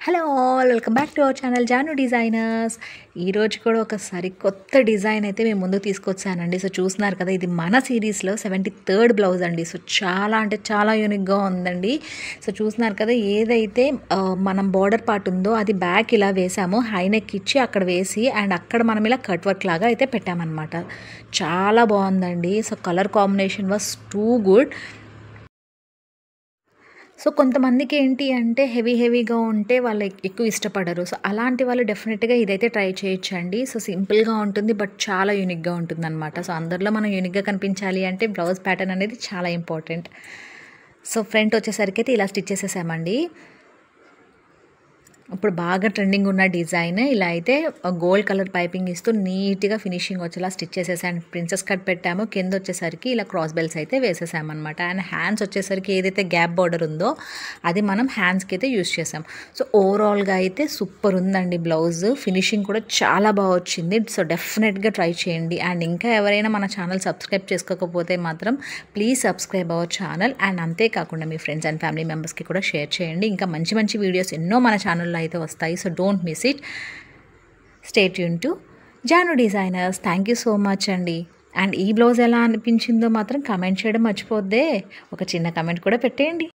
Hello all welcome back to our channel Janu designers. ఈరోజు కూడా ఒక సరికొత్త డిజైన్ అయితే మేము ముందుకు తీసుకొచ్చానండి. సో చూస్తున్నారు కదా, ఇది మన సిరీస్లో 73rd బ్లౌజ్ అండి. సో చాలా అంటే చాలా యూనిక్గా ఉందండి. సో చూస్తున్నారు కదా, ఏదైతే మనం బార్డర్ పార్ట్ ఉందో అది బ్యాక్ ఇలా వేసాము, హై నెక్ ఇచ్చి అక్కడ వేసి అండ్ అక్కడ మనం ఇలా కట్ వర్క్ లాగా అయితే పెట్టామన్నమాట. చాలా బాగుందండి. So colour combination was too good. So కొంతమందికి ఏంటి అంటే హెవీగా ఉంటే వాళ్ళు ఎక్కువ ఇష్టపడరు. సో అలాంటి వాళ్ళు డెఫినెట్‌గా ఇదైతే ట్రై చేయొచ్చండి. సో సింపుల్‌గా ఉంటుంది బట్ చాలా యూనిక్‌గా ఉంటుందనమాట. సో అందరిలో మనం యూనిక్‌గా కనిపించాలి అంటే బ్లౌజ్ ప్యాటర్న్ అనేది చాలా ఇంపార్టెంట్. సో ఫ్రంట్ వచ్చేసరికైతే ఇలా స్టిచ్ చేసేసామండి. ఇప్పుడు బాగా ట్రెండింగ్ ఉన్న డిజైన్ ఇలా అయితే గోల్డ్ కలర్ పైపింగ్ ఇస్తూ నీట్గా ఫినిషింగ్ వచ్చేలా స్టిచ్ చేసేసాను. ప్రిన్సెస్ కట్ పెట్టాము, కింద వచ్చేసరికి ఇలా క్రాస్ బెల్ట్స్ అయితే వేసేసామన్నమాట. అండ్ హ్యాండ్స్ వచ్చేసరికి ఏదైతే గ్యాప్ బార్డర్ ఉందో అది మనం హ్యాండ్స్కి అయితే యూస్ చేసాం. సో ఓవరాల్గా అయితే సూపర్ ఉందండి బ్లౌజ్. ఫినిషింగ్ కూడా చాలా బాగా వచ్చింది. సో డెఫినెట్గా ట్రై చేయండి. అండ్ ఇంకా ఎవరైనా మన ఛానల్ సబ్స్క్రైబ్ చేసుకోకపోతే మాత్రం please subscribe our channel. And అంతేకాకుండా మీ ఫ్రెండ్స్ అండ్ ఫ్యామిలీ మెంబర్స్కి కూడా షేర్ చేయండి. ఇంకా మంచి మంచి వీడియోస్ ఎన్నో మన ఛానల్లో అయితే వస్తాయి. So don't miss it. Stay tune to Janu designers. Thank you so much అండి. అండ్ ఈ బ్లౌజ్ ఎలా అనిపించిందో మాత్రం కామెంట్ చేయడం మర్చిపోద్దే. ఒక చిన్న కామెంట్ కూడా పెట్టేయండి.